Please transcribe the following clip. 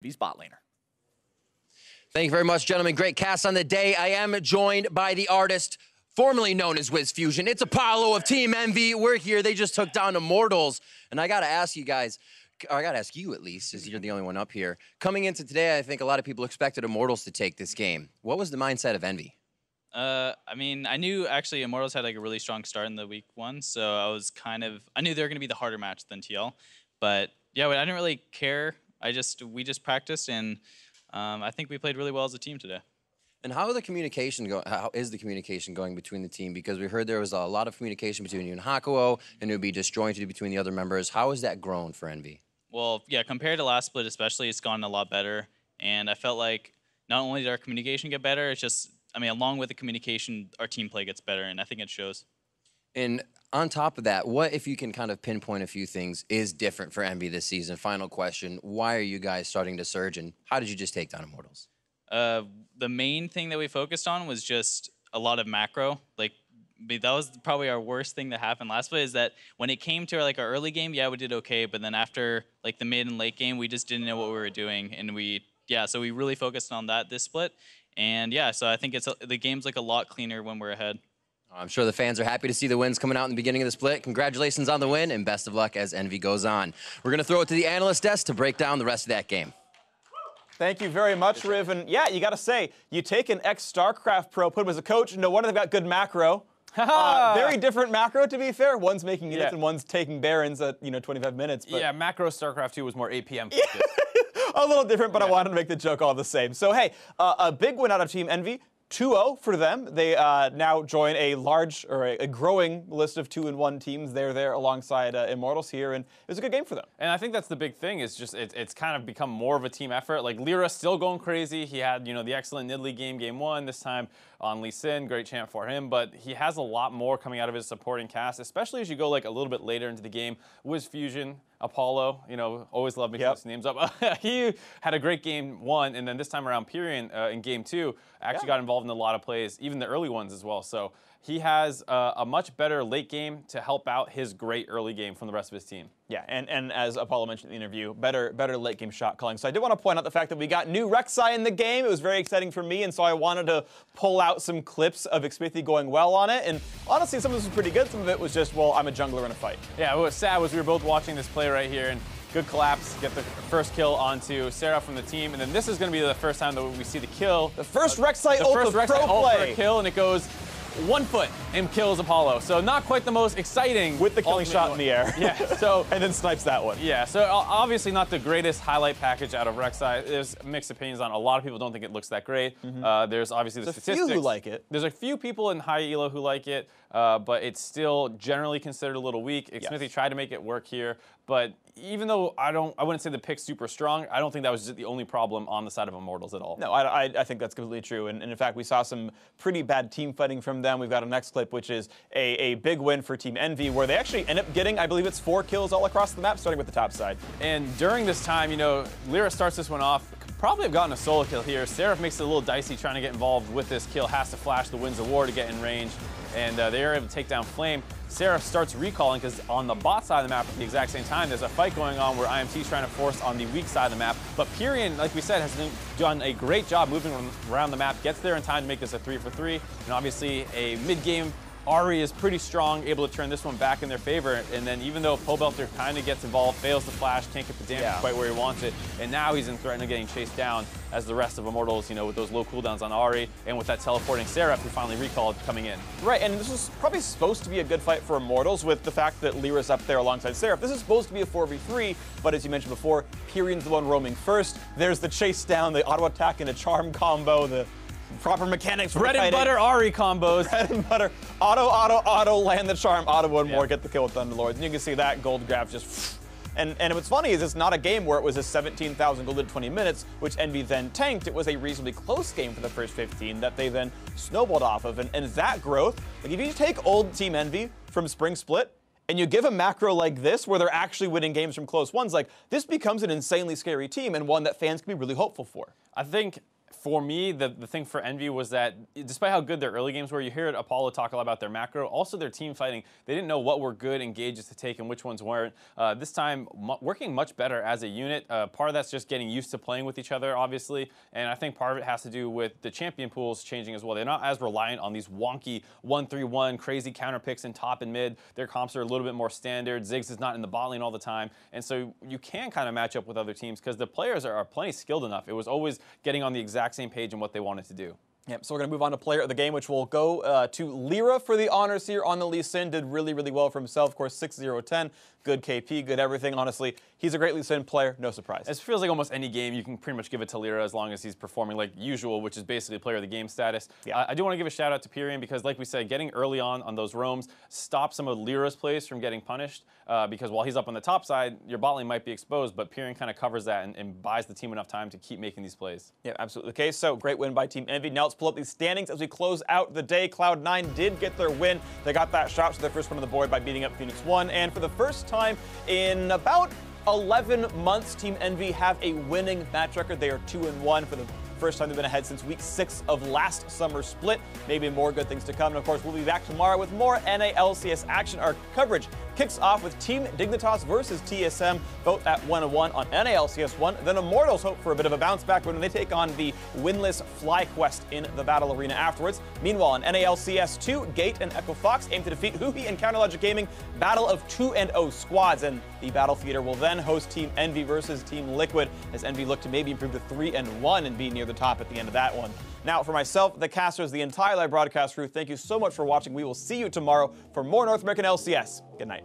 He's bot laner. Thank you very much, gentlemen. Great cast on the day. I am joined by the artist formerly known as Wiz Fusion. It's Apollo of Team Envy. We're here. They just took down Immortals. And I got to ask you guys, or I got to ask you at least, as you're the only one up here. Coming into today, I think a lot of people expected Immortals to take this game. What was the mindset of Envy? I mean, I knew actually Immortals had like a really strong start in the week one, so I knew they were going to be the harder match than TL. But yeah, I didn't really care. We just practiced, and I think we played really well as a team today. And how is the communication going between the team? Because we heard there was a lot of communication between you and Hakuo, and it would be disjointed between the other members. How has that grown for Envy? Well, yeah, compared to last split especially, it's gone a lot better. And I felt like not only did our communication get better, it's just, I mean, along with the communication, our team play gets better, and I think it shows. And on top of that, what, if you can kind of pinpoint a few things, is different for Envy this season? Final question, why are you guys starting to surge, and how did you just take down Immortals? The main thing that we focused on was just a lot of macro. Like, that was probably our worst thing that happened last split, is that when it came to like our early game, yeah, we did okay, but then after like the mid and late game, we just didn't know what we were doing, and so we really focused on that this split. And yeah, so I think the game's like a lot cleaner when we're ahead. I'm sure the fans are happy to see the wins coming out in the beginning of the split. Congratulations on the win, and best of luck as Envy goes on. We're going to throw it to the analyst desk to break down the rest of that game. Thank you very much, Riv. And yeah, you got to say, you take an ex-StarCraft pro, put him as a coach. No wonder they've got good macro. Very different macro, to be fair. One's making units and one's taking Barons at 25 minutes. But yeah, macro StarCraft 2 was more APM. A little different, but I wanted to make the joke all the same. So hey, a big win out of Team Envy. 2-0 for them. They now join a large, or a growing list of 2-1 teams. They're there alongside Immortals here, and it was a good game for them. And I think that's the big thing, is just it's kind of become more of a team effort. Like, Lyra still going crazy. He had, the excellent Nidalee game 1, this time on Lee Sin, great champ for him, but he has a lot more coming out of his supporting cast, especially as you go like a little bit later into the game. Wiz Fusion, Apollo, always love mixing those names up. He had a great game 1, and then this time around, Pyrian, in game 2, actually got involved in a lot of plays, even the early ones as well. So he has a much better late game to help out his great early game from the rest of his team. Yeah, and as Apollo mentioned in the interview, better late game shot calling. So I did want to point out the fact that we got new Rek'Sai in the game. It was very exciting for me, and so I wanted to pull out some clips of Xmithie going well on it. And honestly, some of this was pretty good. Some of it was just, well, I'm a jungler in a fight. Yeah, what was sad was we were both watching this play right here, and good collapse, get the first kill onto Sarah from the team, and then this is going to be the first time that we see the kill. The first Rek'Sai ult of pro play. Kill, and it goes 1 foot and kills Apollo. So not quite the most exciting. With the killing shot in the air. Yeah, so. And then snipes that one. Yeah, so obviously not the greatest highlight package out of Rek'Sai. There's mixed opinions on it. A lot of people don't think it looks that great. There's obviously the statistics. There's a few who like it. There's a few people in high elo who like it, but it's still generally considered a little weak. Xmithie tried to make it work here, but even though I wouldn't say the pick's super strong, I don't think that was just the only problem on the side of Immortals at all. No, I think that's completely true. And in fact, we saw some pretty bad team fighting from them. We've got a next clip, which is a big win for Team Envy, where they actually end up getting, I believe it's 4 kills all across the map, starting with the top side. And during this time, Lyra starts this one off. Could probably have gotten a solo kill here. Seraph makes it a little dicey trying to get involved with this kill, has to flash the Winds of War to get in range. And they are able to take down Flame. Seraph starts recalling, because on the bot side of the map at the exact same time, there's a fight going on where IMT's trying to force on the weak side of the map. But Pyrian, like we said, has done a great job moving around the map, gets there in time to make this a 3-for-3. And obviously a mid-game Ahri is pretty strong, able to turn this one back in their favor. And then even though Pobelter kind of gets involved, fails to flash, can't get the damage quite where he wants it, and now he's in threat of getting chased down as the rest of Immortals, with those low cooldowns on Ahri, and with that teleporting Seraph who finally recalled coming in. Right, and this was probably supposed to be a good fight for Immortals with the fact that Lyra's up there alongside Seraph. This is supposed to be a 4v3, but as you mentioned before, Pyrian's the one roaming first. There's the chase down, the auto attack and a charm combo, the proper mechanics for bread and butter Ahri combos. Bread and butter. Auto, land the charm, auto one more, get the kill with Thunderlords. And you can see that gold grab just... And what's funny is it's not a game where it was a 17,000 gold in 20 minutes, which Envy then tanked. It was a reasonably close game for the first 15 that they then snowballed off of. And that growth, like if you take old Team Envy from Spring Split, and you give a macro like this, where they're actually winning games from close ones, like this becomes an insanely scary team and one that fans can be really hopeful for. I think For me, the thing for Envy was that despite how good their early games were, you hear Apollo talk a lot about their macro, also their team fighting. They didn't know what were good engages to take and which ones weren't. This time, working much better as a unit. Part of that's just getting used to playing with each other, obviously, and I think part of it has to do with the champion pools changing as well. They're not as reliant on these wonky 1-3-1 crazy counter picks in top and mid. Their comps are a little bit more standard. Ziggs is not in the bot lane all the time, and so you can kind of match up with other teams because the players are plenty skilled enough. It was always getting on the exact same page and what they wanted to do. Yep, so we're going to move on to player of the game, which will go to Lyra for the honors here on the Lee Sin. Did really, really well for himself. Of course, 6-0-10, good KP, good everything. Honestly, he's a great Lee Sin player, no surprise. It feels like almost any game you can pretty much give it to Lyra as long as he's performing like usual, which is basically player of the game status. Yeah. I do want to give a shout out to Pyrian because, like we said, getting early on those roams stops some of Lyra's plays from getting punished because while he's up on the top side, your bot lane might be exposed, but Pyrian kind of covers that and buys the team enough time to keep making these plays. Yeah, absolutely the case. So great win by Team Envy. Now let's pull up these standings as we close out the day. Cloud9 did get their win. They got that shot to their first win on the board by beating up Phoenix 1. And for the first time in about 11 months, Team Envy have a winning match record. They are 2-1 for the first time they've been ahead since week 6 of last summer's split. Maybe more good things to come. And of course, we'll be back tomorrow with more NA LCS action. Our coverage kicks off with Team Dignitas versus TSM, both at 1-1 on NA LCS 1. Then Immortals hope for a bit of a bounce back when they take on the winless FlyQuest in the battle arena afterwards. Meanwhile, on NA LCS 2, Gate and Echo Fox aim to defeat Huhi and Counterlogic Gaming, battle of 2-0 squads. And the Battle Theater will then host Team Envy versus Team Liquid, as Envy look to maybe improve to 3-1 and be near the top at the end of that one. Now, for myself, the casters, the entire live broadcast crew, thank you so much for watching. We will see you tomorrow for more North American LCS. Good night.